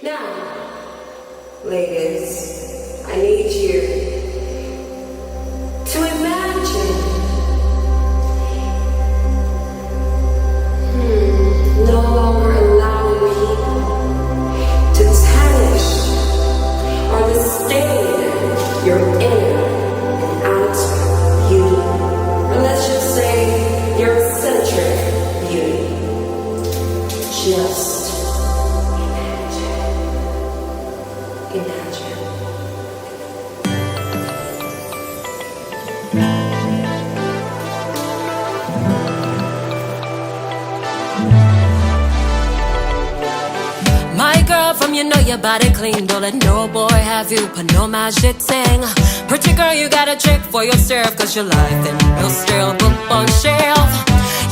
Now, ladies, I need you to imagine no longer allowing me to tarnish or to stain your inner and outer beauty, or let's just say your eccentric beauty. Just imagine. My girl, from you know your body clean. Don't let no boy have you put no magic thing. Pretty girl, you got a trick for yourself, cause your life and no still book on shelf.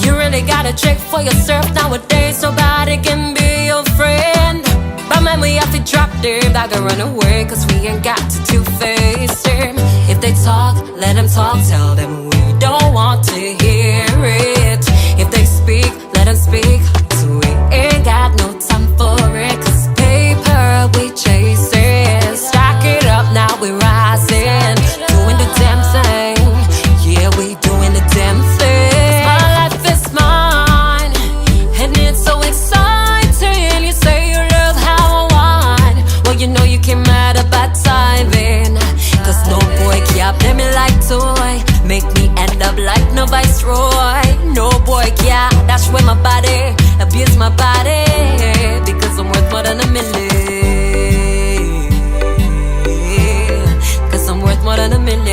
You really got a trick for yourself nowadays. Nobody can be your friend. But man, we have to drop their bag and run away, cause we ain't got to two-face him. If they talk, let them talk. Tell them we don't want to hear it. If they speak, let them speak. So we ain't got no time for it, cause paper we chasing. Stack it up, now we rising. Doing the damn thing. Yeah, we doing the damn thing. My life is mine, and it's so exciting. You say you love how I want. Well, you know you came at a bad timing, cause no boy can play me like toy. Make me end up like no viceroy. No boy can dash with my body, abuse my body, because I'm worth more than $1 million. Cause I'm worth more than $1 million.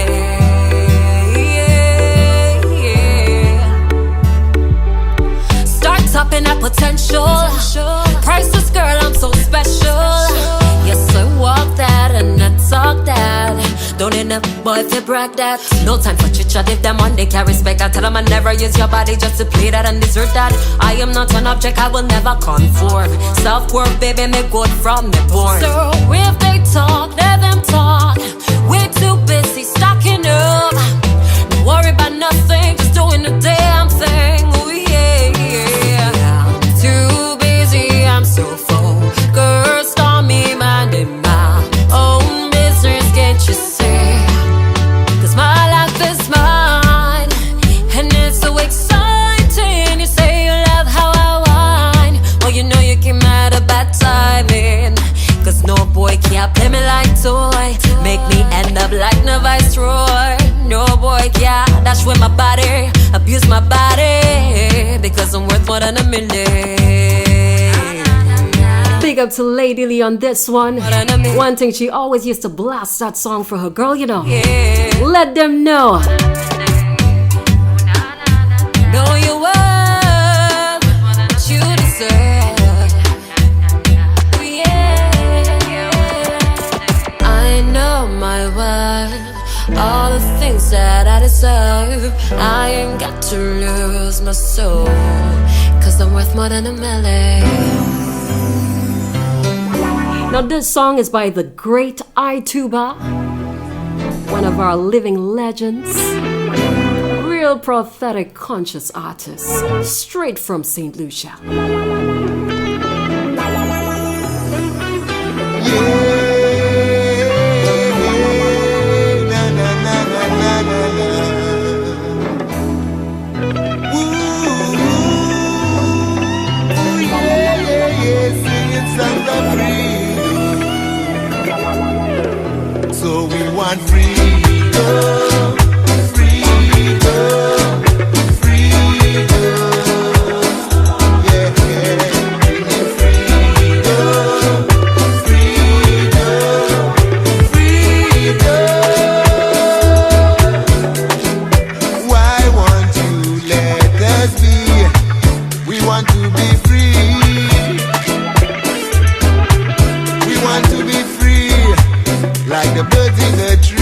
Start tapping that potential. Priceless girl, I'm so special. Yes, I walk that and I talk that. Don't need a boy if you brag that. No time for chit-chat. If them one they can respect, I tell them I never use your body just to play that and desert that. I am not an object, I will never conform. Self-worth, baby, me good from the born. So if they talk, let them talk. We're too busy stocking up. Don't worry about nothing, just doing the damn thing. Oh yeah, yeah. I'm too busy, I'm so focused on me, minding my own business, can't you see? Cause my life is mine, and it's so exciting. You say you love how I whine. Well, you know you came at a bad timing, cause no boy can play me like toy. Make me end up like no viceroy. No boy can dash with my body, abuse my body, because I'm worth more than $1 million. Big up to Lady Lee on this one. One thing, she always used to blast that song for her girl, you know. Yeah. Let them know. Know your worth, what you deserve. Yeah. I know my worth, all the things that I deserve. I ain't got to lose my soul, cause I'm worth more than $1 million. Now this song is by the great iTuba, one of our living legends. Real prophetic conscious artist, straight from St. Lucia. So we want freedom, freedom, freedom. Yeah, yeah. Freedom, freedom, freedom. Why won't you let us be? We want to be free. We want to be free, like the birds in the tree.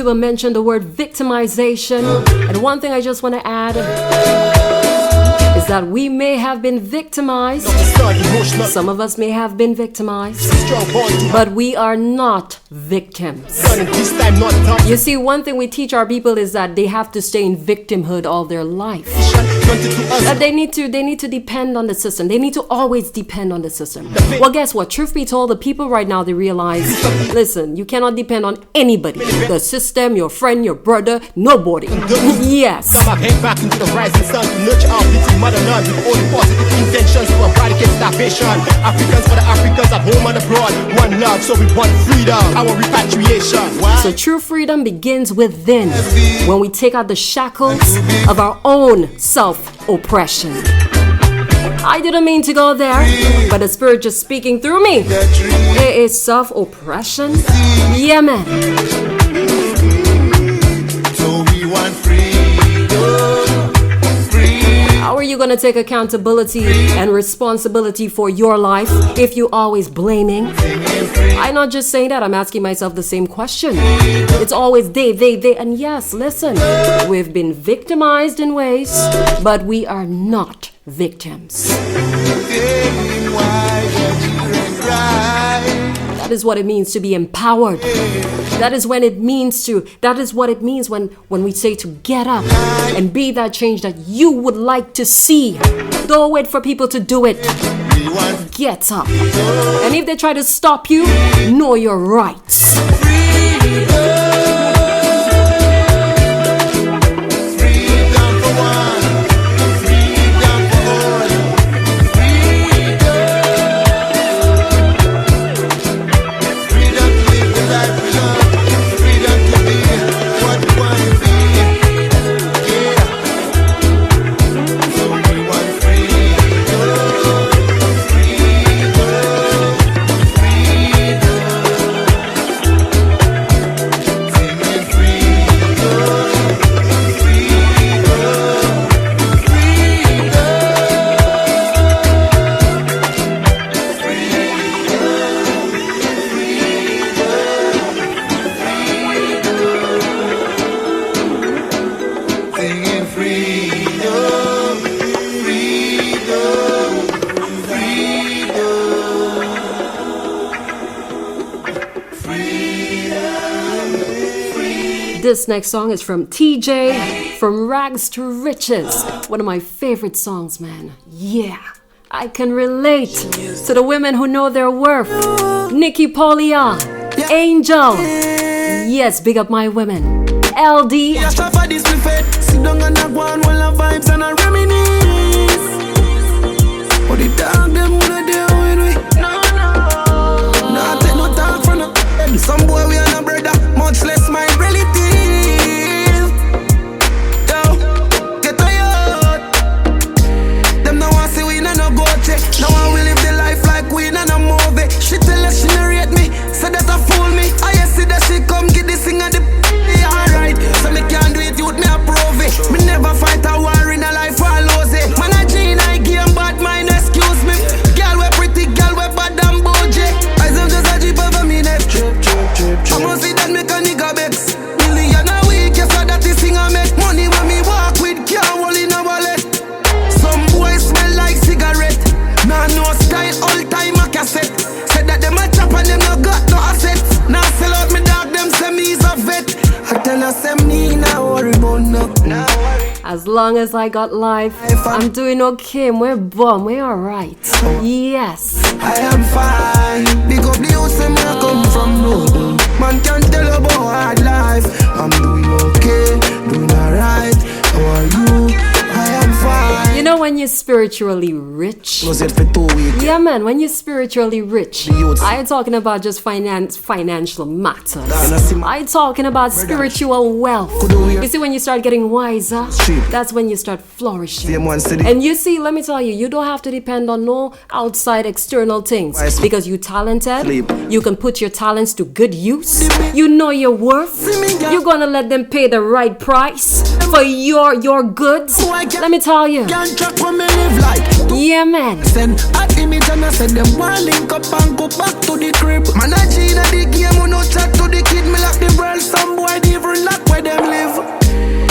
I2ba mentioned the word victimization. And one thing I just want to add is that we may have been victimized. Some of us may have been victimized, but we are not victims. You see, one thing we teach our people is that they have to stay in victimhood all their life. That they need to depend on the system. They need to always depend on the system. Well, guess what? Truth be told, the people right now, they realize, listen, you cannot depend on anybody. The system, your friend, your brother, nobody. Yes. Back into the rising sun to nurture our beauty motherland with all the positive intentions to eradicate starvation. Africans for the Africans at home and abroad. One love, so we want freedom, our repatriation. So true freedom begins within, when we take out the shackles of our own self-oppression. I didn't mean to go there, but the Spirit just speaking through me. It is self-oppression. Yeah, man. So we want freedom. How are you going to take accountability and responsibility for your life if you're always blaming? I'm not just saying that, I'm asking myself the same question. It's always they. And yes, listen, we've been victimized in ways, but we are not victims. That is what it means to be empowered. That is what it means when we say to get up and be that change that you would like to see. Don't wait for people to do it. Get up. And if they try to stop you, know your rights. This next song is from TJ, From Rags to Riches. One of my favorite songs, man. Yeah, I can relate to the women who know their worth. Nikki Paulia, Angel. Yes, big up my women. LD. Some boy we are no brother, much less my relative. Yo, get tired. Them now want see we no go check. Now I will live the life like we no movie. She tell us she narrate me, say that I fool me. I see that she come get this thing at the alright. So me can't do it, youth me approve it. Me never fight a war in a life I lose it. Man a Gene I game bad mind, excuse me. Girl we pretty, girl we bad and bougie. I am just a jeep over me neck. I must see that make a nigga vex. Million a week, yes, so that is thing I make. Money when me walk with, can't hold in a wallet. Some boys smell like cigarette. Nah, no style, all time a cassette. Said that them a chop and them no got no assets. Now sell out me dog, them say me is a vet. I tell her, say me now worry about no. As long as I got life, I'm doing okay. We're bomb, we're alright. Yes. I am fine. Big up the house where I come from, no. Man can't tell about hard life. I'm doing okay, doing alright. How are you? I am fine. You know when you're spiritually rich? Was it for 2 weeks? Yeah, man, when you're spiritually rich, I ain't talking about just financial matters. I'm talking about spiritual wealth. You see, when you start getting wiser, that's when you start flourishing. And you see, let me tell you, you don't have to depend on no outside external things. Because you're talented, you can put your talents to good use. You know your worth. You're gonna let them pay the right price for your goods. Let me tell you. Yeah, man. Send an image and I said them one link up and go back to the crib. Man a Gina the game, no chat to the kid. Me like the world, some boy different. lock where them live.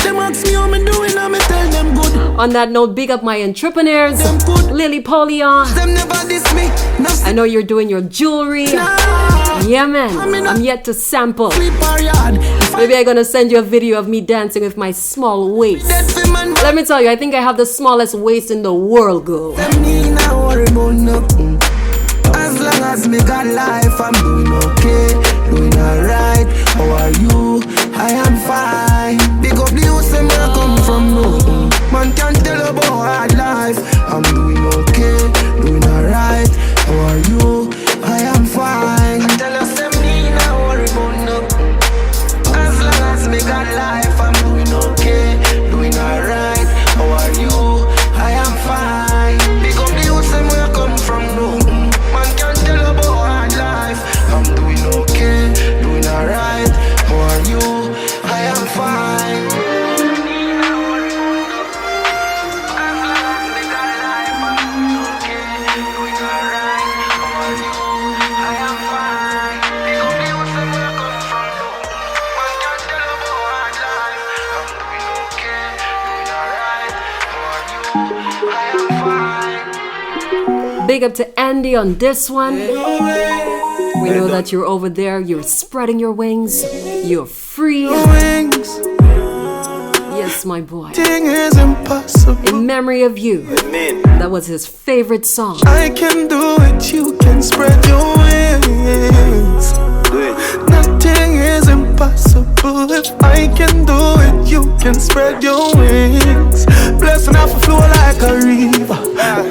Them ask me how me doing, and me tell them good. On that note, big up my entrepreneurs, Them good. Lily Polion. Them never diss me. No I know you're doing your jewelry. Yeah, man. I'm yet to sample. sleep or yard. If I Maybe I'm gonna send you a video of me dancing with my small waist. dead for man, Let me tell you, I think I have the smallest waist in the world, girl. them need not worry about nothing. As long as me got life, I'm doing okay, doing alright. How are you? I am fine. Big up the youth, where I come from, no. Man can't tell about hard life. I'm doing okay, doing alright. How are you? I am fine. I tell us them need not worry about nothing. As long as me got life, I'm doing okay, doing alright. How are you? I am fine. Big up the youth, where I come from, no. Man can't tell about hard life. I'm doing okay, doing alright. How are you? I am fine. Big up to Andy on this one. We know that you're over there, you're spreading your wings, you're free. Wings, Yes, my boy. thing is impossible. In memory of you. That was his favorite song. I can do it, you can spread your wings. Nothing is impossible. If I can do it, you can spread your wings. Blessing off a flow like a river.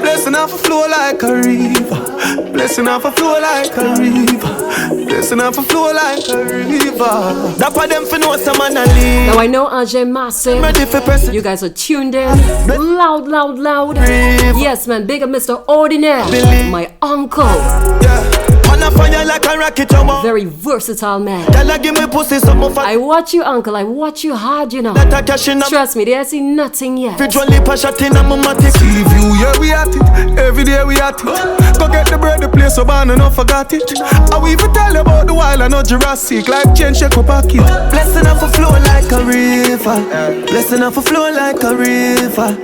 Blessing off a flow like a river. Blessing off a flow like a river. Blessing off a flow like a river. That for them for know some man a leave. Now I know Ajay Massive. Ready for press. You guys are tuned in. Loud, loud, loud. Yes, man. Big up Mr. Ordinaire. My uncle. Yeah. On a fire like a rocket, you want. Very versatile man. Tell give me pussy some of I watch you, uncle. I watch you hard, you know. that I cash in a Trust me, they see nothing yet. Visually passion in a matic. See view, yeah we at it. Every day we at it. Go get the bread, the place so bad and not forgot it. I will even tell you about the wild and not Jurassic. Like change shake up pocket. Blessing off a flow like a river. Blessing off a flow like a river.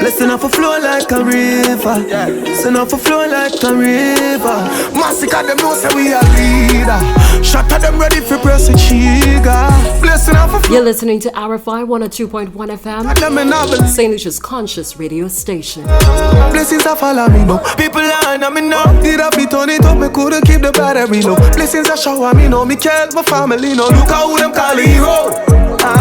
Blessing off a flow like a river. Blessing off a flow like a river. Massacre them know say we a leader. Shut at them ready for press a trigger. Blessing off a flow. You're listening to RFI 102.1 FM, Them in novel. St. Lucia's conscious radio station. Blessings are follow me now. People line on me now. Did I be turn it up? Me couldn't keep the battery low. Blessings are shower me now. Me care my family now. Look how them call hero.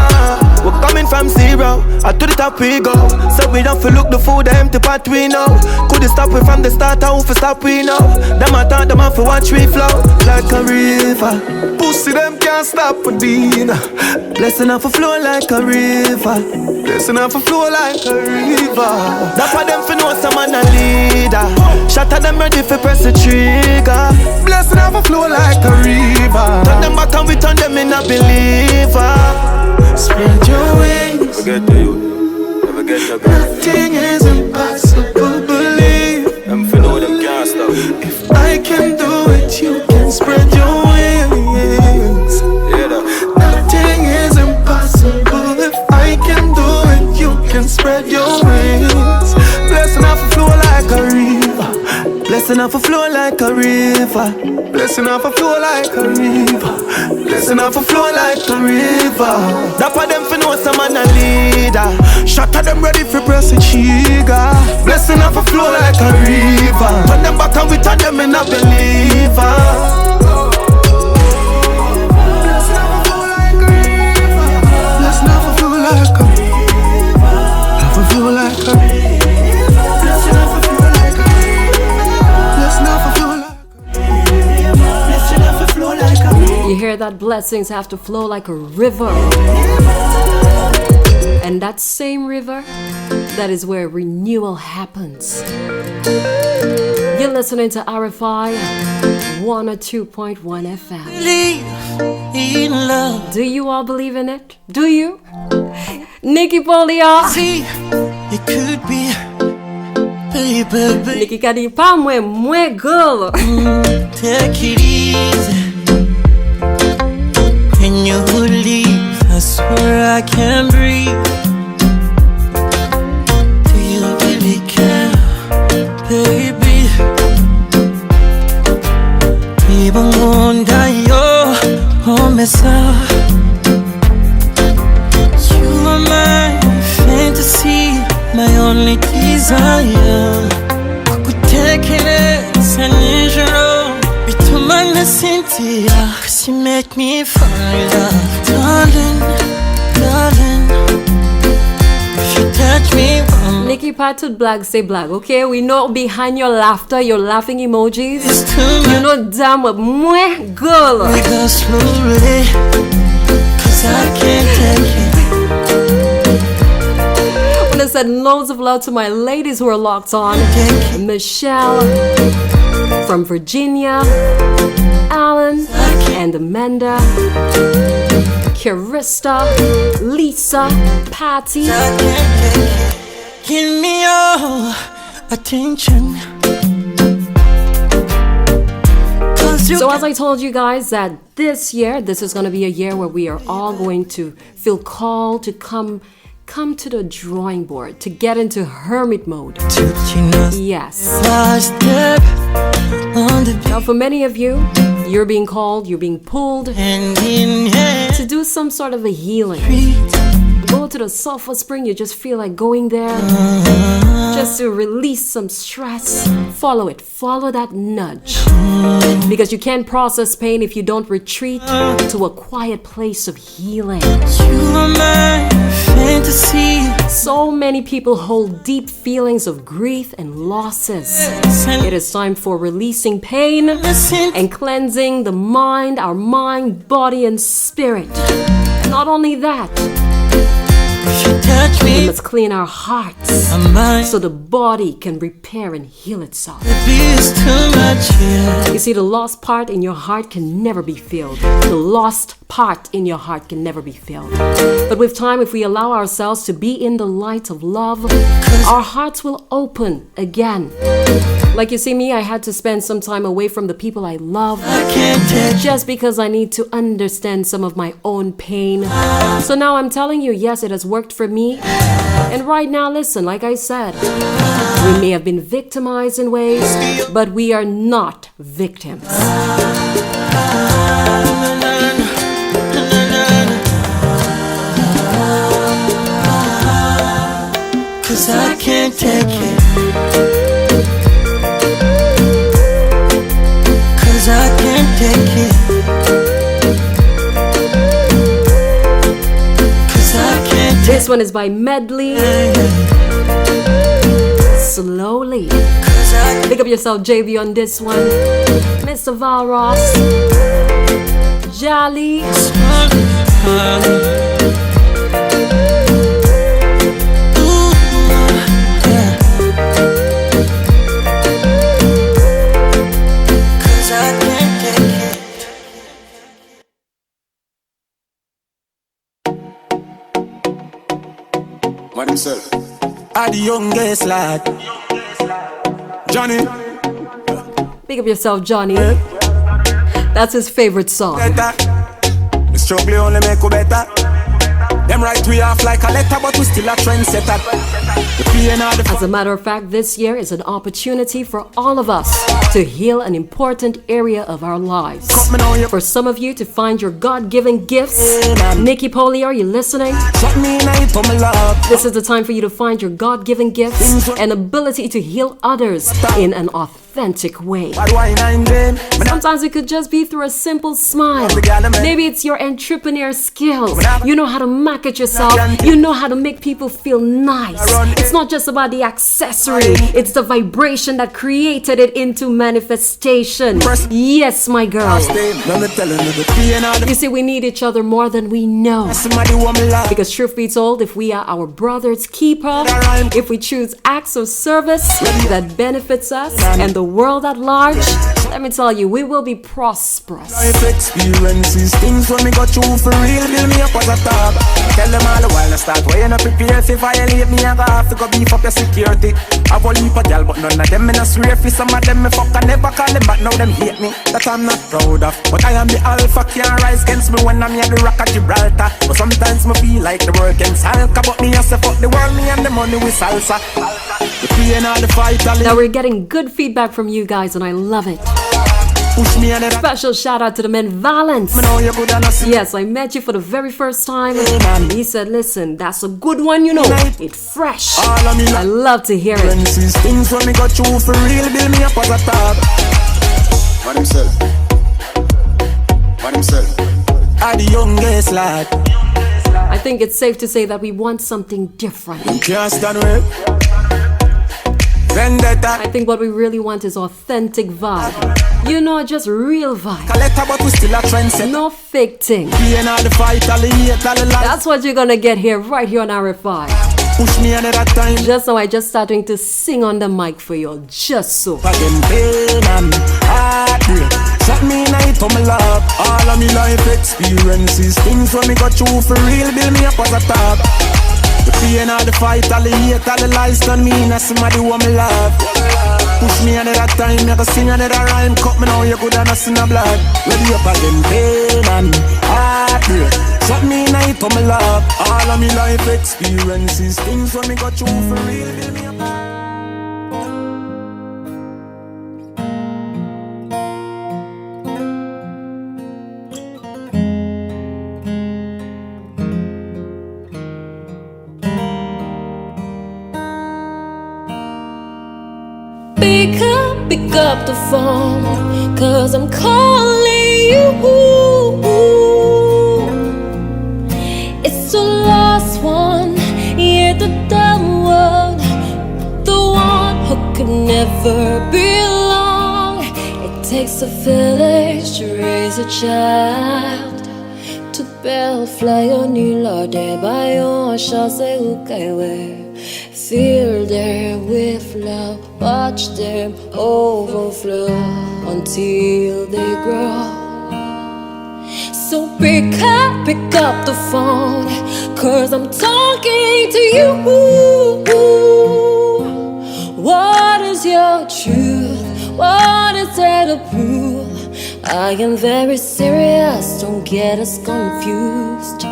We're coming from zero. I to the top we go. So we don't feel look the food empty pot we know. Couldn't stop we from the start. How for stop we know. Them I thought them off for watch we flow like a river. Pussy them can't stop for dinner. Blessing off a flow like a river. Blessing off a flow like a river. That's why them for know some man a leader. Shut at them ready for press the trigger. Blessing off a flow like a river. Turn them back and we turn them in a believer. Spread your wings. Forget the youth, never get your girl. Nothing is impossible, believe. Them for know them can't stop. If I can do it, you can spread your wings. Yeah, that. Nothing is impossible. If I can do it, you can spread your wings. Blessing off a flow like a river. Blessing off a flow like a river. Blessing off a flow like a river. Blessing off a flow like a river. That for them for know some man a leader. Shut at them ready for press a trigger. Blessing off a flow like a river. Turn them back and we turn them in a believer. Blessing off a flow like a river. Blessing off a flow like a river. Off a flow like a river. Blessing off a flow like a river. Blessing off a flow like a river. Blessing off a flow like a river. You hear that? Blessings have to flow like a river. And that same river, that is where renewal happens. You're listening to RFI 102.1 FM. Believe in love. Do you all believe in it? Do you? Nikki Polia. See, it could be, baby. Nikki kadi pa mwe girl. Take it easy. Can you leave us swear I can't breathe. Do you really care, baby? 이번 건가요? 험해서 You are my fantasy, my only desire. ቁቁ대기를 산이주로 비투만 Cynthia, 'cause you make me fall in love. Darling, darling, if you touch me one Nikki Patted Black say black, okay? We know behind your laughter, your laughing emojis. it's too You much. know damn well, mwah, girl. We go slowly, 'cause I can't take it. I want to send loads of love to my ladies who are locked on. Michelle from Virginia, Alan and Amanda, Kirista, Lisa, Patty. I can't take it. Give me your attention. 'Cause you So as I told you guys that this year, this is going to be a year where we are all going to feel called to come to the drawing board, to get into hermit mode. Yes. last step on the Now for many of you, you're being called, you're being pulled hand in hand. to do some sort of a healing. Go to the sulfur spring, you just feel like going there just to release some stress. Follow it, follow that nudge. Because you can't process pain if you don't retreat to a quiet place of healing. You are my fantasy. So many people hold deep feelings of grief and losses. It is time for releasing pain and cleansing the mind, our mind, body, and spirit. Not only that, If you touch we me, must clean our hearts I might so the body can repair and heal itself. be too much here. You see, the lost part in your heart can never be filled. The lost part in your heart can never be filled. But with time, if we allow ourselves to be in the light of love, our hearts will open again. Like you see me, I had to spend some time away from the people I love I can't take just because I need to understand some of my own pain. So now I'm telling you, yes, it has worked for me. And right now, listen, like I said, we may have been victimized in ways, but we are not victims. 'Cause I can't take it. 'Cause I can't take it. 'Cause I can't take This one is by Medley. Slowly. it. 'Cause I Pick up yourself, JV, on this one. Mr. Valros. Jolly. Ooh, yeah. 'Cause I can't take it. What himself? I the youngest lad. Johnny, Pick up yourself, Johnny. That's his favorite song. better. The struggle only make you better. Them right we off like a letter, but we still a trendsetter. The pain of the As a matter of fact, this year is an opportunity for all of us to heal an important area of our lives. cut me now, you For some of you to find your God-given gifts. Nikki Polly, are you listening? shot me in it for my love. This is the time for you to find your God-given gifts and ability to heal others in an authentic way. Bad wine and them. Sometimes it could just be through a simple smile. Maybe it's your entrepreneur skills. You know how to market yourself. You know how to make people feel nice. It's not just about the accessory. It's the vibration that created it into manifestation. Yes, my girl. Let me tell you, the pain of the You see, we need each other more than we know. somebody want me love. Because truth be told, if we are our brother's keeper, if we choose acts of service that benefits us and the world at large, Let me tell you, we will be prosperous. Life experiences, things when me go through for real, build me up as a top. Tell them all the while I start weighing up prepare. If violate me, I got to go beef up your security. I've a leap of y'all, but none of them in a swear for some of them me fuck. I never call them back, now them hate me. That I'm not proud of, but I am the alpha. Can't rise against me when I'm near the rock of Gibraltar. But sometimes me feel like the world can salka, but me I say fuck the world, me and the money with salsa. The pain all the fight, all Now we're getting good feedback from you guys, and I love it. push me and Special shout out to the man Valence. me know you good and I see. Yes, I met you for the very first time. He said, listen, that's a good one, you know. It's fresh. All of me I love to hear it. experiences, things when me go through for real, build me up as a top. What himself? What himself? I the youngest lad, I think it's safe to say that we want something different. can't stand with vendetta. I think what we really want is authentic vibe. You know, just real vibe. Collector, but we still a trendsetter. No fake thing. Pain all the fight, all the hate, all the lies. That's what you're gonna get here, right here on RFI. Push me another time. Just so I just starting to sing on the mic for you, just so. Again, pain and heartbreak. Shot me night for my love. All of me life experiences, things when me go through for real, build me up as a top. The pain all the fight, all the hate, all the lies done me, and somebody who me love. Push me another time, you can sing another rhyme. Cut me now, you good and I see no blood. Ready up again, pain and heartbreak. Shot me night for my love. All of me life experiences, things when me go through for real, build me up. Pick up the phone, 'cause I'm calling you. It's the last one, yeah, the dumb one, the one who could never belong. It takes a village to raise a child, to bell fly on you, Lord, by your chasse ukaiwe. Fill them with love, watch them overflow until they grow. So pick up the phone, 'cause I'm talking to you. What is your truth? What is there to prove? I am very serious, don't get us confused,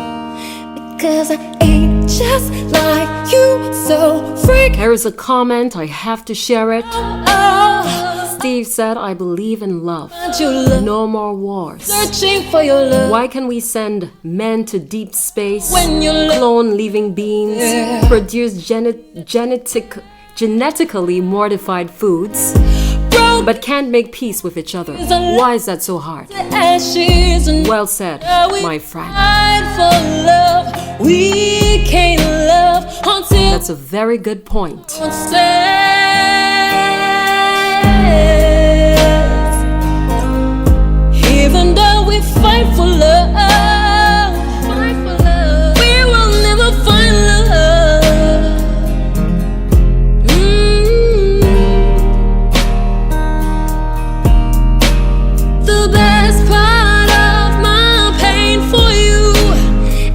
because I ain't just like you, so freak. Here is a comment, I have to share it. Oh, Steve said, I believe in love. you love, No more wars. searching for your love. Why can we send men to deep space, When you love, clone living beings, Yeah. produce genetically modified foods, broke but can't make peace with each other? Why is that so hard? ashes and Well said, we my friend. fight for love. We can't love until That's a very good point. one says, even though we fight for love, we will never find love. The best part of my pain for you,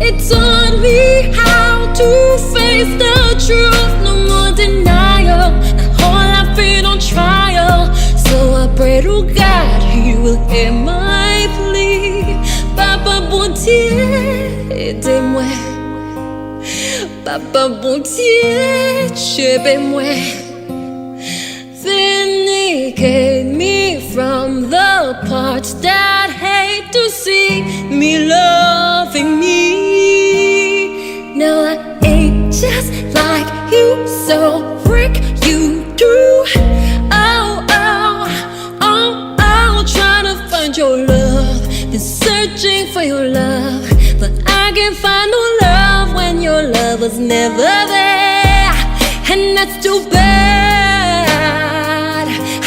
it taught me how to face the truth. No more denial, not all I've been on trial. So I pray to God He will hear my plea. Papa bon Dieu, aidez-moi. Papa bon Dieu, aidez-moi. Vindicate me from the parts that hate to see me loving me. No, I ain't just like you, so freak you do. Oh, oh, oh, oh, trying to find your love, been searching for your love, but I can't find no love when your love was never there, and that's too bad.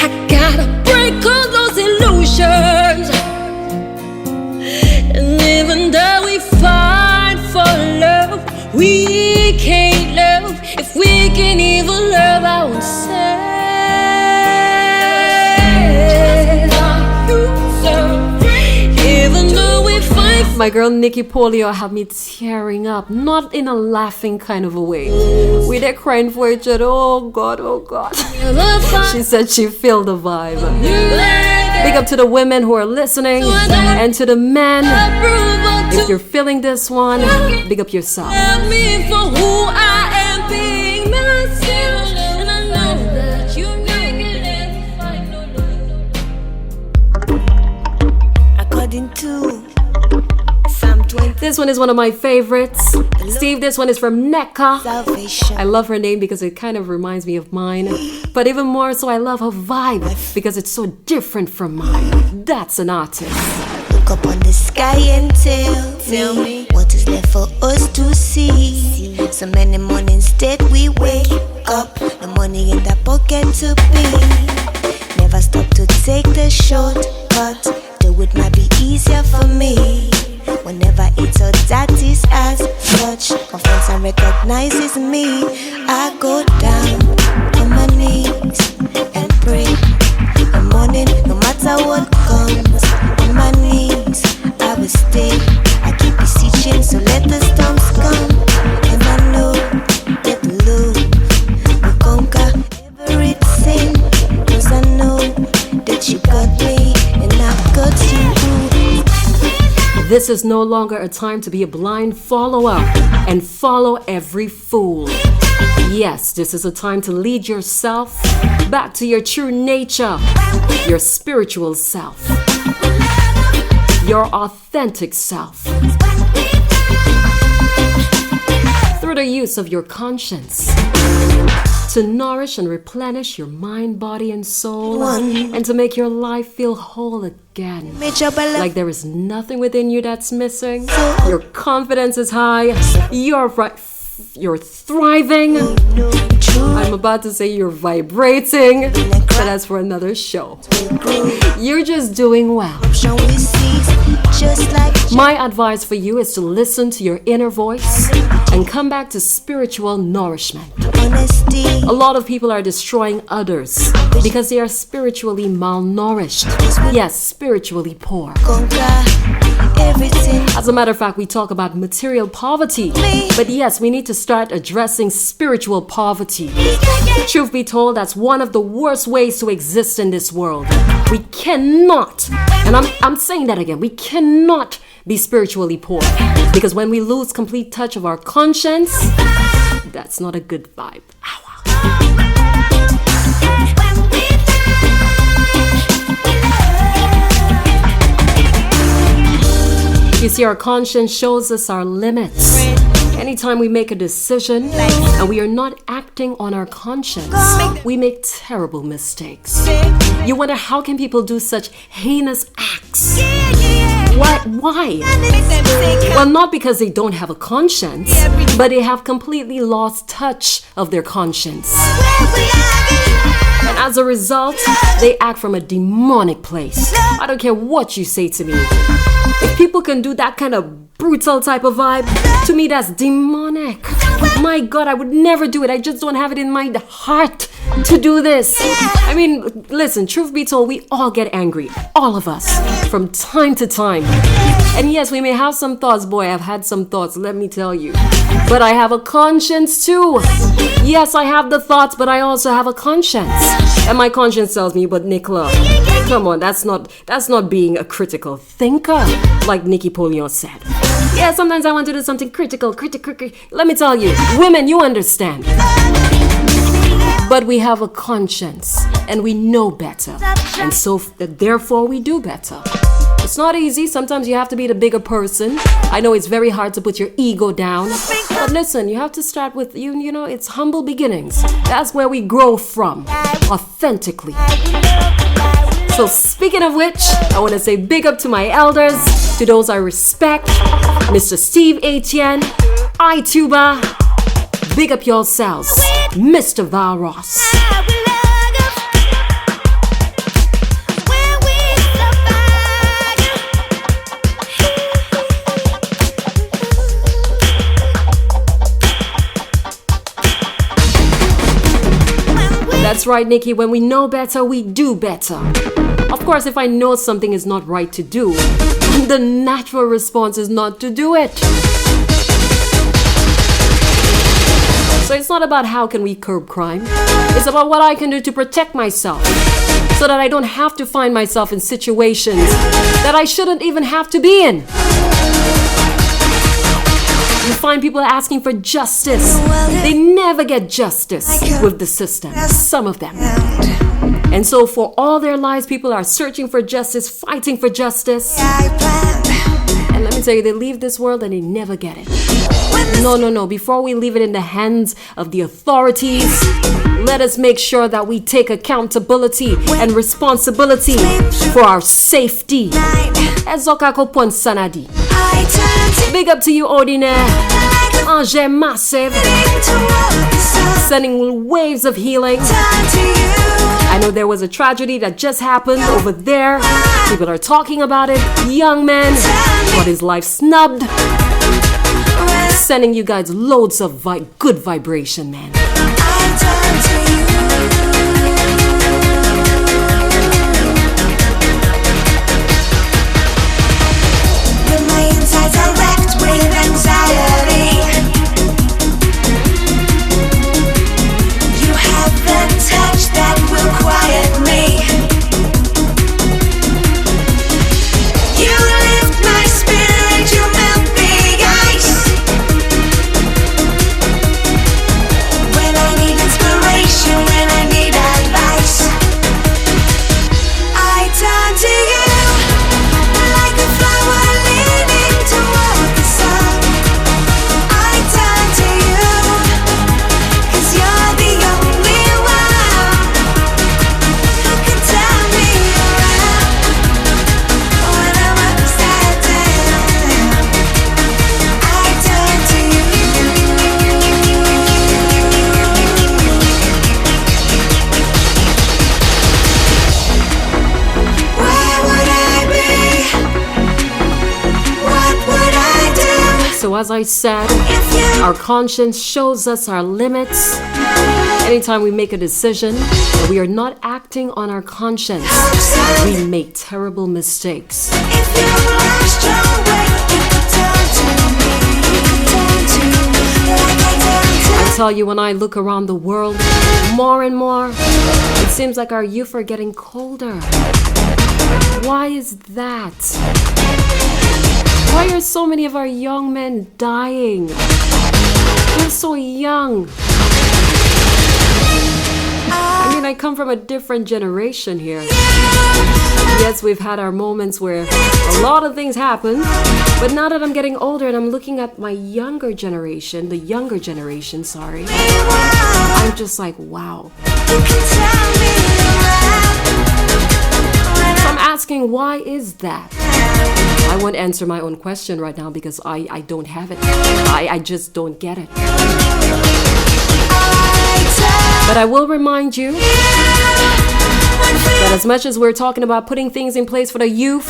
I gotta break all those illusions, and even though we fight for love, we can't love if we can even love ourselves. My girl Nikki Polio have me tearing up, not in a laughing kind of a way. We there crying for each other. Oh God, oh God. She said she feel the vibe. Big up to the women who are listening and to the men. If you're feeling this one, big up yourself. Love me for who I am, being myself, and I know that you make it according to Psalm 20. This one is one of my favorites. Steve, this one is from Neka. Salvation. I love her name because it kind of reminds me of mine. But even more so, I love her vibe because it's so different from mine. That's an artist. Look up on the sky and tell me what is left for us to see. So many mornings that we wake up, the money in the pocket to pay. Never stop to take the shortcut. Do it might be easier for me. Whenever it's all that is as such, confidence and recognizes me. I go down on my knees and pray. The morning, no matter what comes, on my knees I will stay. I keep beseeching, so let the storms come. And I know that the love will conquer everything. 'Cause I know that you got me and I've got you. This is no longer a time to be a blind follower and follow every fool. Yes, this is a time to lead yourself back to your true nature, your spiritual self, your authentic self, through the use of your conscience to nourish and replenish your mind, body, and soul, and to make your life feel whole again. Like there is nothing within you that's missing. Your confidence is high. You're thriving. I'm about to say you're vibrating, but that's for another show. You're just doing well. My advice for you is to listen to your inner voice and come back to spiritual nourishment. A lot of people are destroying others because they are spiritually malnourished. Yes, spiritually poor. As a matter of fact, we talk about material poverty. But yes, we need to start addressing spiritual poverty. Truth be told, that's one of the worst ways to exist in this world. We cannot, and I'm saying that again, we cannot be spiritually poor. Because when we lose complete touch of our conscience, that's not a good vibe. You see, our conscience shows us our limits. Anytime we make a decision and we are not acting on our conscience, we make terrible mistakes. You wonder, how can people do such heinous acts? Why? Well, not because they don't have a conscience, but they have completely lost touch of their conscience. And as a result, they act from a demonic place. I don't care what you say to me. If people can do that kind of brutal type of vibe, to me that's demonic. My God, I would never do it. I just don't have it in my heart to do this. I mean, listen, truth be told, we all get angry. All of us. From time to time. And yes, we may have some thoughts. Boy, I've had some thoughts, let me tell you. But I have a conscience too. Yes, I have the thoughts, but I also have a conscience. And my conscience tells me, but Nicola, come on, that's not being a critical thinker, like Nikki Polio said. Yeah, sometimes I want to do something critical. Let me tell you, women, you understand. But we have a conscience, and we know better. And so, therefore, we do better. It's not easy. Sometimes you have to be the bigger person. I know it's very hard to put your ego down. But listen, you have to start with, you know, it's humble beginnings. That's where we grow from, authentically. So speaking of which, I want to say big up to my elders, to those I respect, Mr. Steve Etienne, iTuba, big up yourselves, Mr. Val Ross. That's right, Nikki. When we know better, we do better. Of course, if I know something is not right to do, the natural response is not to do it. So it's not about how can we curb crime. It's about what I can do to protect myself so that I don't have to find myself in situations that I shouldn't even have to be in. You find people asking for justice. They never get justice with the system, some of them. And so for all their lives, people are searching for justice, fighting for justice. And let me tell you, they leave this world and they never get it. No. Before we leave it in the hands of the authorities, let us make sure that we take accountability and responsibility for our safety. Ezokako Pon Sanadi. Big up to you, Ordinaire. Angers Massive. Sending waves of healing. I know there was a tragedy that just happened over there. People are talking about it. Young man got his life snubbed. Sending you guys loads of good vibration, man. When my insides are wrecked with anxiety, you have the touch that will quiet me. You lift my spirit, you melt the ice. When I need inspiration, when I need advice, I turn to you like a flower leaning toward the sun. I turn to you 'cause you're the only one who can turn me around when I'm upside down. I turn to you. Where would I be? What would I do So as I said, if you our conscience shows us our limits. Anytime we make a decision and we are not acting on our conscience, we make terrible mistakes. if you lost your way, you could turn to me. Turn to me like I turn I to tell you, when I look around the world, more and more, it seems like our youth are getting colder. Why is that? Why are so many of our young men dying? They're so young. I mean, I come from a different generation here. Yes, we've had our moments where a lot of things happen, but now that I'm getting older and I'm looking at my younger generation, sorry, I'm just like, wow. you can turn me around when So I'm asking, why is that? I won't answer my own question right now because I don't have it. I just don't get it. But I will remind you that as much as we're talking about putting things in place for the youth,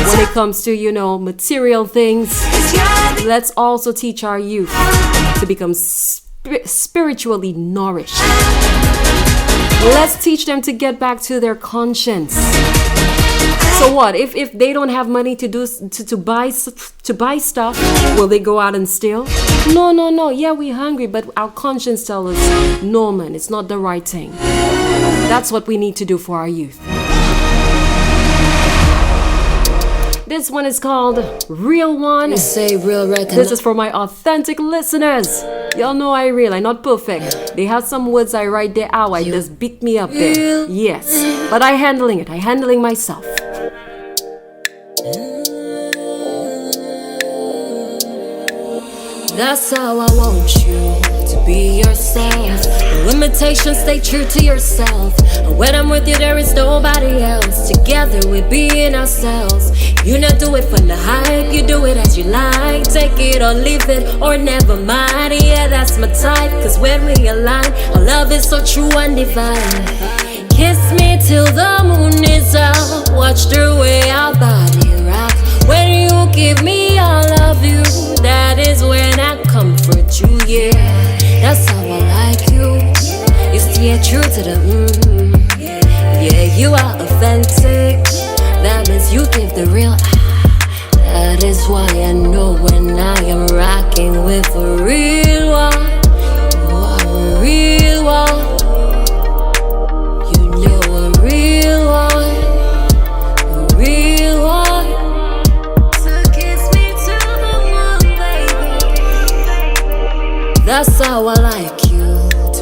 when it comes to, material things, let's also teach our youth to become spiritually nourished. Let's teach them to get back to their conscience. So what? If they don't have money to buy stuff, will they go out and steal? No. Yeah, we're hungry, but our conscience tells us, no, man, it's not the right thing. That's what we need to do for our youth. This one is called Real One. Say real record. This is for my authentic listeners. Y'all know I real, I'm not perfect. They have some words I write there, I just beat me up there. Yes, but I handling myself. That's how I want you to be yourself. No limitations, stay true to yourself. And when I'm with you, there is nobody else. Together we're being ourselves. You not do it for the hype, you do it as you like. Take it or leave it or never mind. Yeah, that's my type, cause when we align, our love is so true and divine. Kiss me till the moon is out. Watch the way our body rock. When you give me all of you, that is when I comfort you, yeah. That's how I like you. You stay true to the Yeah, you are authentic. That means you give the real. That is why I know when I am rocking with a real one. A real one. You know a real one. A real one. So kiss me to the moon, baby. That's how I like you.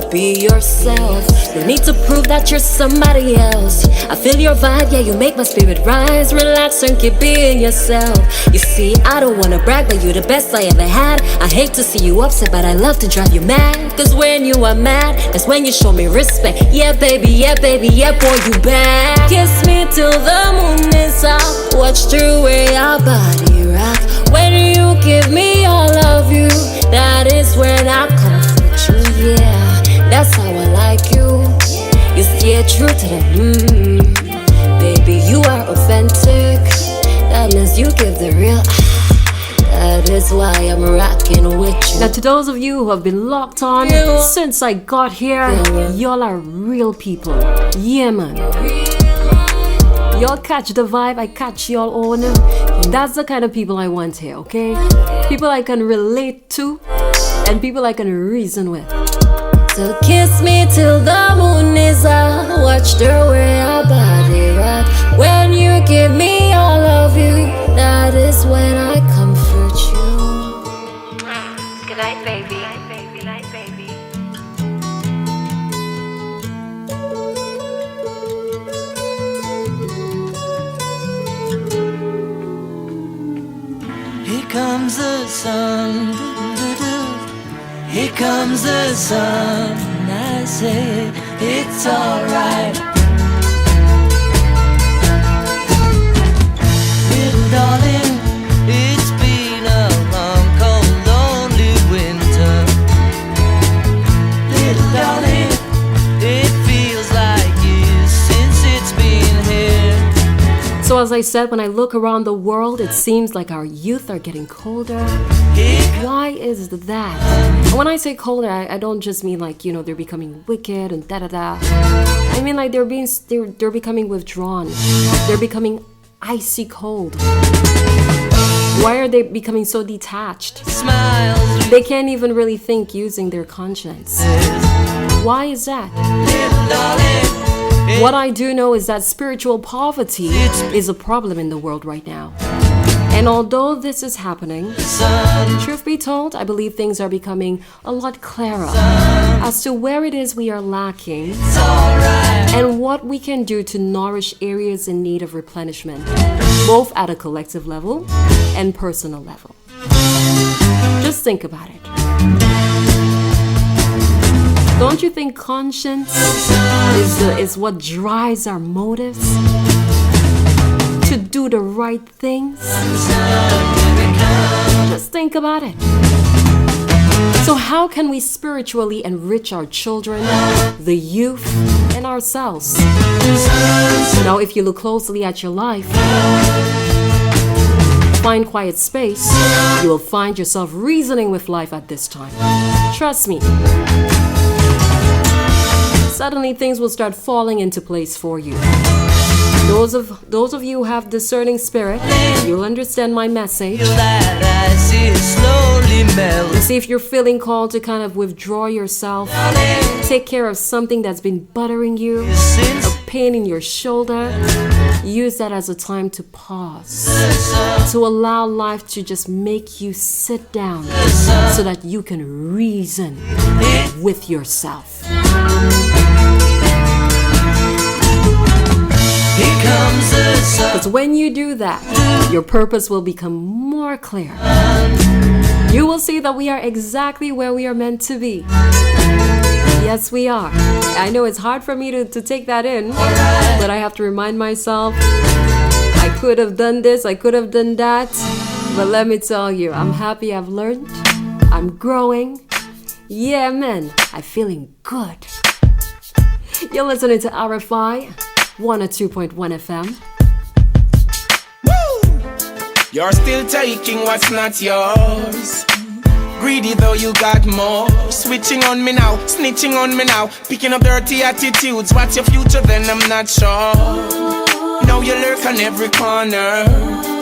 Be yourself. No need to prove that you're somebody else. I feel your vibe, yeah, you make my spirit rise. Relax and keep being yourself. You see, I don't wanna brag, but you're the best I ever had. I hate to see you upset, but I love to drive you mad. Cause when you are mad, that's when you show me respect. Yeah, baby, yeah, baby, yeah, boy, you bad. Kiss me till the moon is out. Watch the way your body rock. When you give me all of you, that is when I comfort you, yeah. That's how I like you. You stay true to them. Baby, you are authentic. That means you give the real. That is why I'm rocking with you. Now, to those of you who have been locked on since I got here, y'all are real people. Yeah, man. Y'all catch the vibe, I catch y'all on. That's the kind of people I want here, okay? People I can relate to and people I can reason with. So kiss me till the moon is out. Watch the way our body rock. When you give me all of you, that is when I comfort you. Good night, baby. Good night, baby. Here comes the sun. Here comes the sun. I say it's alright. Little darling, it's been a long, cold, lonely winter. Little darling, it feels like years since it's been here. So as I said, when I look around the world, it seems like our youth are getting colder. Why is that? And when I say colder, I don't just mean like, you know, they're becoming wicked and da-da-da. I mean like they're becoming withdrawn. They're becoming icy cold. Why are they becoming so detached? Smiles. They can't even really think using their conscience. Why is that? What I do know is that spiritual poverty is a problem in the world right now. And although this is happening, truth be told, I believe things are becoming a lot clearer as to where it is we are lacking and what we can do to nourish areas in need of replenishment, both at a collective level and personal level. Just think about it. Don't you think conscience is what drives our motives to do the right things? Just think about it. So how can we spiritually enrich our children, the youth, and ourselves? Now, if you look closely at your life, find quiet space, you will find yourself reasoning with life at this time. Trust me. Suddenly things will start falling into place for you. Those of you who have discerning spirit, you'll understand my message. You see, if you're feeling called to kind of withdraw yourself, take care of something that's been bothering you, a pain in your shoulder, use that as a time to pause, to allow life to just make you sit down so that you can reason with yourself. Because when you do that, your purpose will become more clear. You will see that we are exactly where we are meant to be. Yes, we are. I know it's hard for me to take that in, but I have to remind myself, I could have done this, I could have done that. But let me tell you, I'm happy I've learned. I'm growing. Yeah, man, I'm feeling good. You're listening to RFI 102.1 FM. You're still taking what's not yours. Greedy though you got more. Switching on me now, snitching on me now. Picking up dirty attitudes. What's your future then? I'm not sure. Now you lurk on every corner,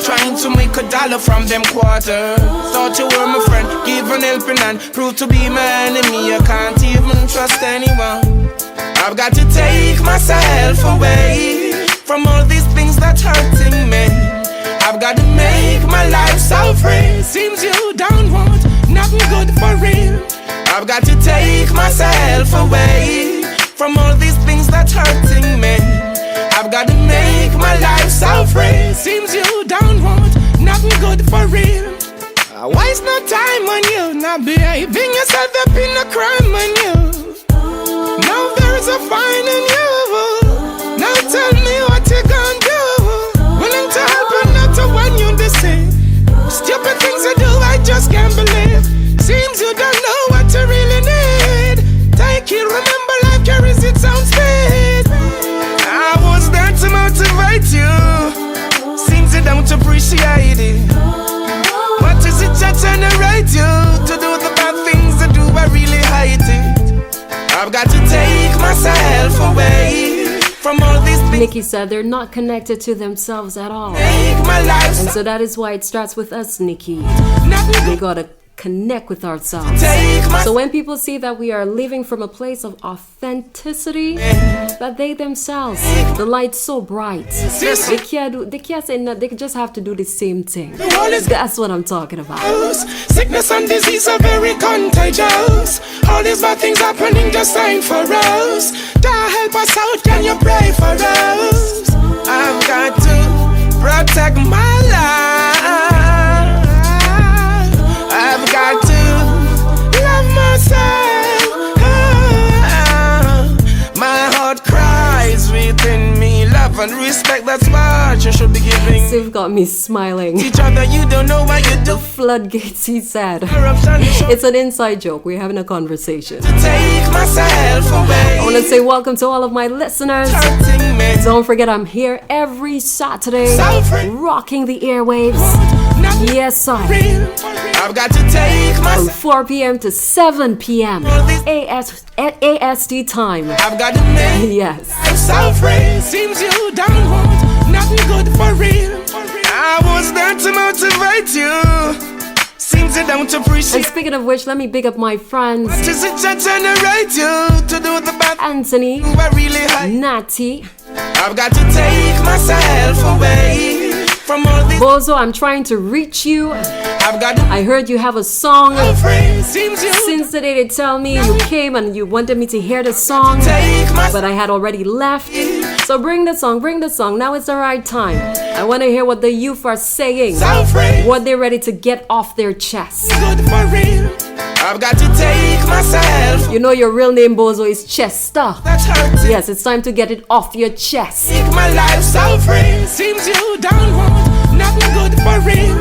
trying to make $1 from them quarters. Thought you were my friend, give an helping hand. Proved to be my enemy, I can't even trust anyone. I've got to take myself away from all these things that's hurting me. I've got to make my life so free. Seems you don't want nothing good for real. I've got to take myself away from all these things that's hurting me. I've got to make my life so free. Seems you don't want nothing good for real. Waste no time on you, not behaving yourself up in a crime on you. Now there's a fine in you. Now tell me what you gonna do. Willing to help and not to want you to see. Stupid things you do, I just can't believe. Seems you don't know what you really need. Take it, remember life carries its own speed. I was there to motivate you. Seems you don't appreciate it. What is it that generate you to do the bad things I do? I really hate it. I've got to take myself away from all these things. Nikki said they're not connected to themselves at all. Make my life And so that is why it starts with us, Nikki. We gotta connect with ourselves. So when people see that we are living from a place of authenticity, that they themselves, the light's so bright, they can't say nothing, they just have to do the same thing. That's what I'm talking about. Sickness and disease are very contagious. All these bad things happening just ain't for us. God help us out, can you pray for us? I've got to protect my life. I've got to love myself. My heart cries within me. Love and respect, that's what you should be giving. You've got me smiling. Each other, you don't know what you do. Floodgates, he said. Corruption is It's an inside joke. We're having a conversation. to take myself away. I want to say welcome to all of my listeners. Hurting me. Don't forget, I'm here every Saturday, rocking the airwaves. Nothing Yes, sir. real. I've got to take From myself. 4 p.m. to 7 p.m. ASD time. I've got to make Yes. myself free. Seems you don't want nothing good for real. I was there to motivate you. Seems you don't And appreciate. speaking of which, let me big up my friends Just it to generate you to do the bad Anthony, thing I really hate. Natty, I've got to take myself away from all this. Bozo. I'm trying to reach you. I've got to I heard you have a song. free. Seems you Since the day they tell me you came and you wanted me to hear the song, take myself but I had already left. So bring the song, bring the song. Now it's the right time. I want to hear what the youth are saying, free. what they're ready to get off their chest. Good for real. I've got to take myself. You know your real name, Bozo, is Chester. That's hurting. Yes, it's time to get it off your chest. Make my life so free. Seems you don't want nothing good for real.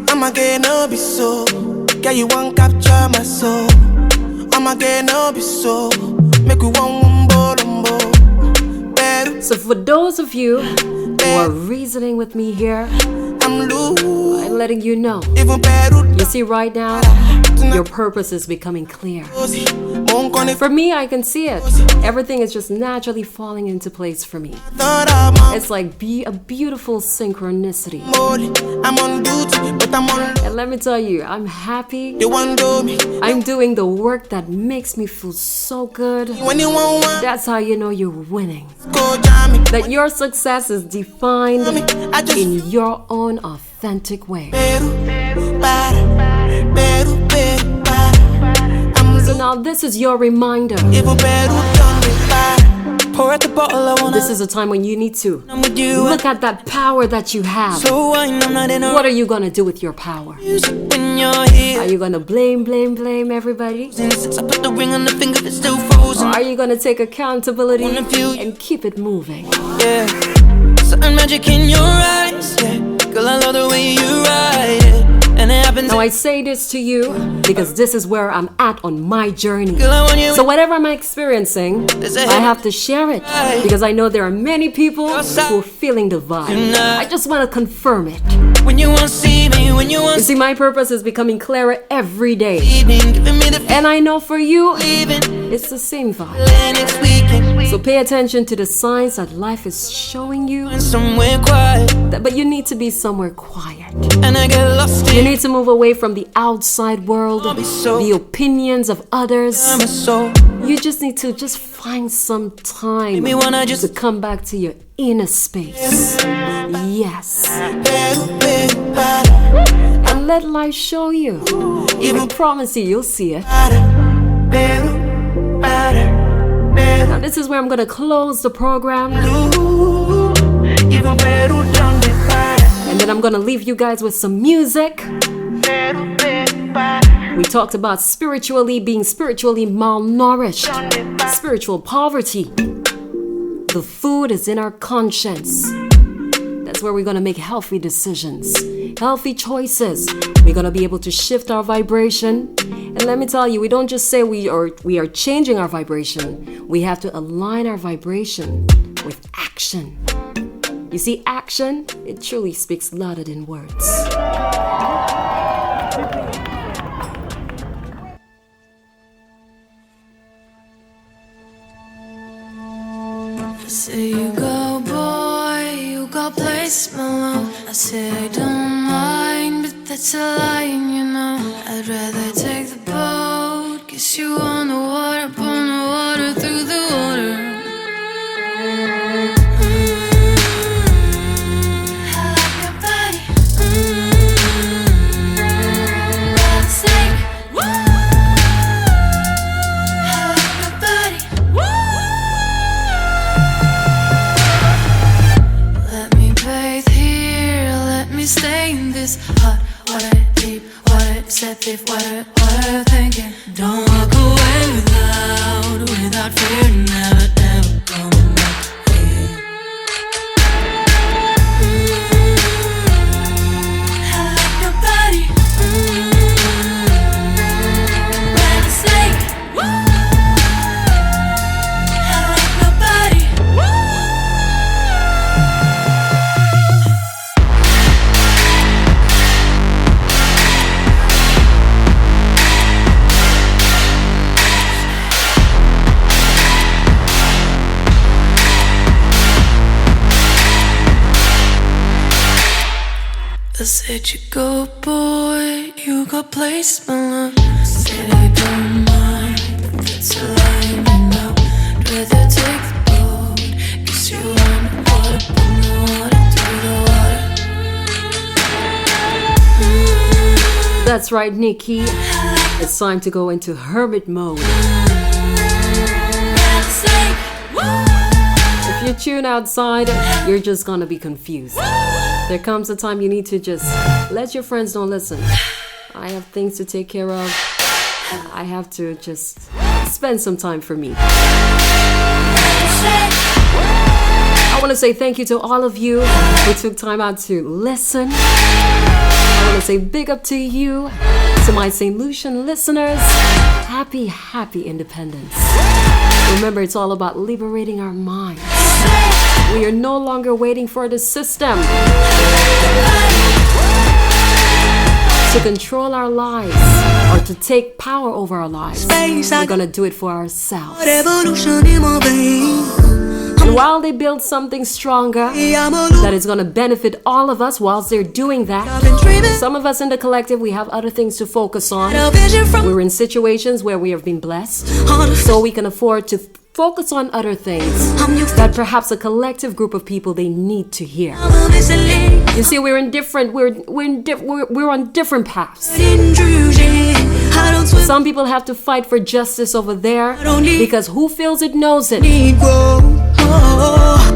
I'ma get no be so. Girl, you won't capture my soul. I'ma get no be so. Make we one umbo. So for those of you who are reasoning with me here, I'm loose. I'm letting you know. Even better. You see right now, your purpose is becoming clear. Won't gonna For me, I can see it. Everything is just naturally falling into place for me. thought I'm It's like a beautiful synchronicity. I'm on duty, but I'm on. And let me tell you, I'm happy. You want do me I'm doing the work that makes me feel so good. when you want one. That's how you know you're winning. Go jam me. That your success is defined I just in your own authentic way. better, better, better, better, better. now this is your reminder. Pour out the bottle, I wanna. This is a time when you need to I'm with you. look at that power that you have. So wine, I'm not in a What are you gonna do with your power? when you're here. Are you gonna blame everybody? Since I put the ring on the finger, it's still frozen. Or are you gonna take accountability Wanna feel you. and keep it moving? Yeah, something magic in your eyes. Yeah, girl, I love the way you ride. Yeah. And it happens. Now I say this to you because this is where I'm at on my journey. Girl, I want you. So whatever I'm experiencing, I have to share it because I know there are many people who are feeling the vibe. I just want to confirm it. When you want to see me, when you want You see, my purpose is becoming clearer every day. evening, giving me the And I know for you, feeling. it's the same vibe. Next weekend, So pay attention to the signs that life is showing you. somewhere quiet, But you need to be somewhere quiet. and I get lost You in need to move away from the outside world, the opinions of others. my soul. You just need to just find some time Me wanna just to come back to your inner space. Yes. And let life show you. I promise you, you'll see it. Now this is where I'm gonna close the program. And then I'm gonna leave you guys with some music. We talked about being spiritually malnourished, spiritual poverty. The food is in our conscience. That's where we're gonna make healthy decisions, healthy choices. We're gonna be able to shift our vibration. And let me tell you, we don't just say we are changing our vibration. We have to align our vibration with action. You see, action, it truly speaks louder than words. I say you go, boy, you go place my love. I say I don't mind, but that's a lie, you know. I'd rather take the boat, kiss you on the water, through the water. I like your body. Ride the snake. I like your body. Let me bathe here, let me stay in this hot water, deep water, deceptive water, thinking. Don't walk away without fear, never coming back here. I like your body. Ride the snake. I like your body. I said you go, boy, you go place my love. I said I don't mind, but that's a lie, you know. I'd rather take the boat, kiss you on the water, through the water. That's right, Nikki. It's time to go into hermit mode. If you tune outside, you're just gonna be confused. There comes a time you need to just let your friends know, listen, I have things to take care of. I have to just spend some time for me. I want to say thank you to all of you who took time out to listen. I want to say big up to you, to my St. Lucian listeners. Happy independence. Remember, it's all about liberating our minds. We are no longer waiting for the system to control our lives or to take power over our lives. We're gonna do it for ourselves. And while they build something stronger that is gonna benefit all of us whilst they're doing that, some of us in the collective, we have other things to focus on. We're in situations where we have been blessed, so we can afford to focus on other things that perhaps a collective group of people, they need to hear. You see, we're on different paths. I don't swim. Some people have to fight for justice over there because who feels it knows it.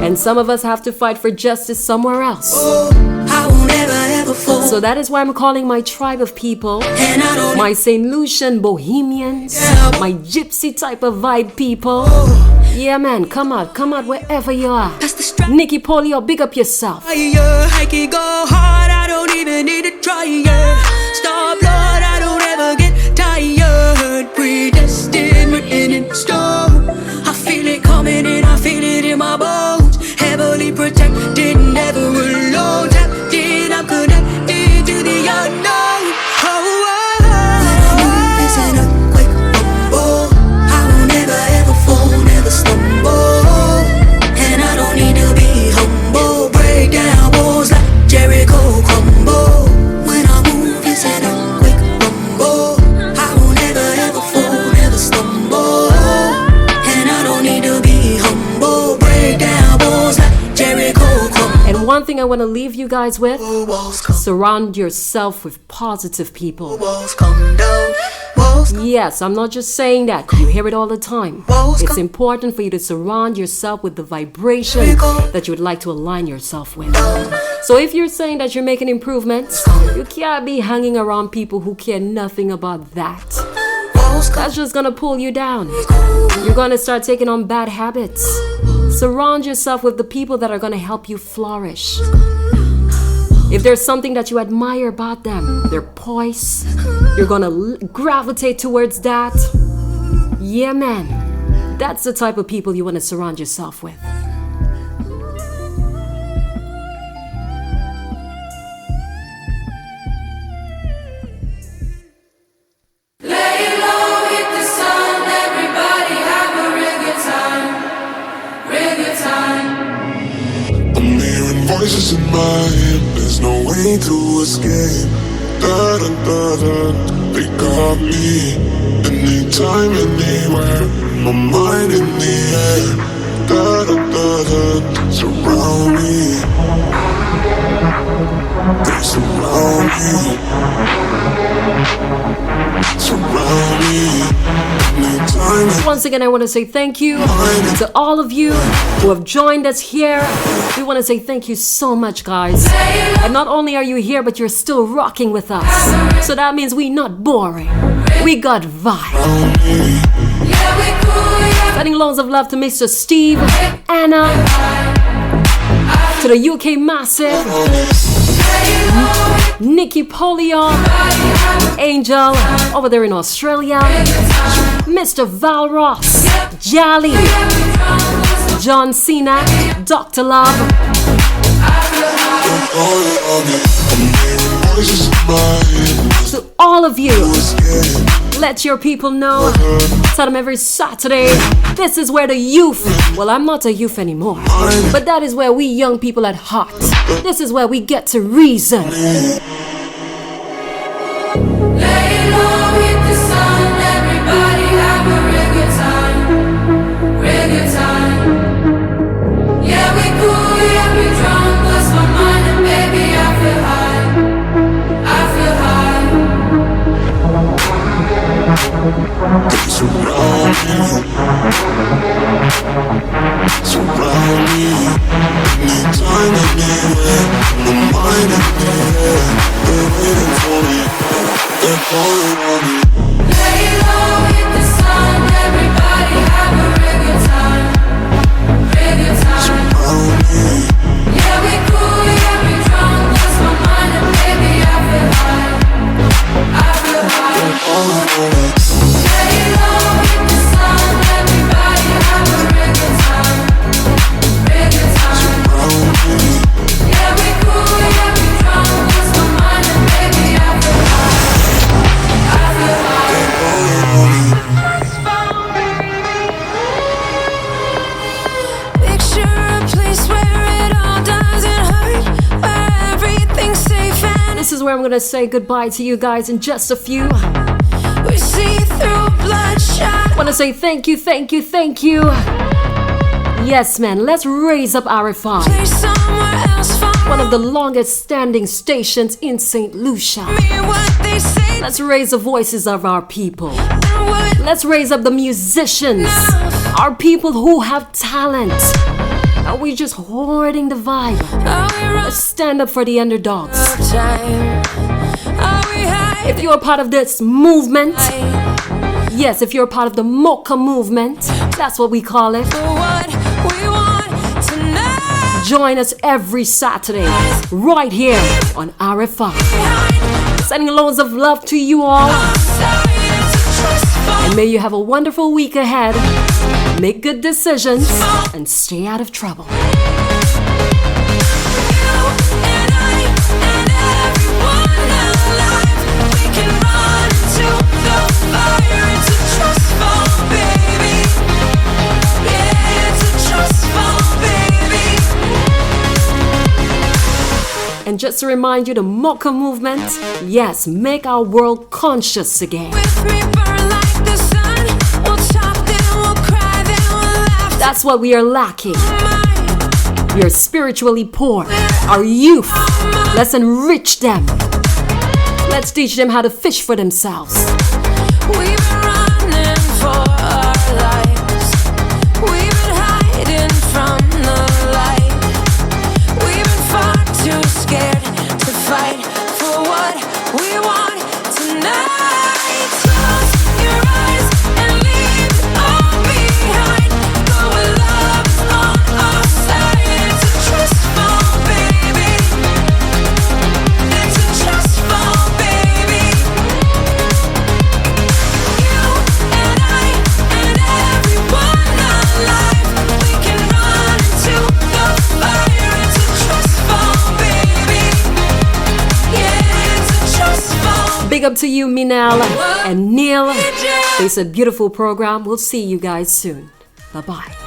And some of us have to fight for justice somewhere else. I won't ever fall. So that is why I'm calling my tribe of people, my St. Lucian Bohemians, my gypsy type of vibe people. Yeah, man, come out wherever you are. Nikki Polio, big up yourself. I can go hard, I don't even need to try. Stop, Lord, I don't ever get tired. Predestined, written in stone. I feel it coming in, I feel it in my bones. Heavily protected, never alone. Tapped in, I'm connected to the unknown. It's an earthquake, rumble. I will never ever fall, never stumble. And I don't need to be humble. Break down walls like Jericho crumble. When I move, it's an earthquake, rumble. I will never ever fall, never stumble. And I don't need to be humble. Break down walls like Jericho crumble. And one thing I want to leave you guys with, surround yourself with positive people. Walls come down. Yes, I'm not just saying that. You hear it all the time. It's important for you to surround yourself with the vibration that you would like to align yourself with. So if you're saying that you're making improvements, you can't be hanging around people who care nothing about that. That's just gonna pull you down. You're gonna start taking on bad habits. Surround yourself with the people that are gonna help you flourish. If there's something that you admire about them, their poise, you're gonna gravitate towards that. Yeah, man. That's the type of people you want to surround yourself with. Voices in my head, there's no way to escape. Da da da da, they got me. Anytime, anywhere, my mind in the air. Da da da da, surround me. They surround me. Surround me. Once again, I want to say thank you to all of you who have joined us here. We want to say thank you so much, guys. And not only are you here, but you're still rocking with us. So that means we're not boring. We got vibe. Sending loads of love to Mr. Steve, Anna, to the UK Massive, Nikki Polio, Angel over there in Australia, Mr. Val Ross, Jolly, John Cena, Dr. Love. To all of you, let your people know. Tell them every Saturday, this is where the youth, well, I'm not a youth anymore, but that is where we young people at heart, this is where we get to reason. Surround me, anytime, anywhere, my mind in the air. They're waiting for me, they're calling on me. Lay low in the sun, everybody have a real good time, real good time. Surround me. Yeah, we cool, yeah, we drunk, lost my mind and baby I feel high, I feel high. They're calling on me. This is where I'm gonna say goodbye to you guys in just a few. We see through bloodshot. Wanna say thank you, thank you, thank you. Yes, man, let's raise up RFI. one of the longest standing stations in St. Lucia. Let's raise the voices of our people. Let's raise up the musicians, our people who have talent. Are we just hoarding the vibe? Let's stand up for the underdogs. If you're a part of this movement, yes, if you're a part of the Mocha movement, that's what we call it. Join us every Saturday, right here on RFI. Sending loads of love to you all. And may you have a wonderful week ahead. Make good decisions and stay out of trouble. And just to remind you, the Mocha movement, yes, make our world conscious again. That's what we are lacking. We are spiritually poor. Our youth, let's enrich them. Let's teach them how to fish for themselves. We've been running for our lives. We've been hiding from the light. We've been far too scared to fight for what we want tonight. Close your eyes and leave it all behind. Go where love is on our side. It's a trust fall, baby. It's a trust fall, baby. You and I and everyone alive, we can run into the fire. It's a trust fall, baby. Yeah, it's a trust fall. Big up to you, Minal and Neil. It's a beautiful program. We'll see you guys soon. Bye-bye.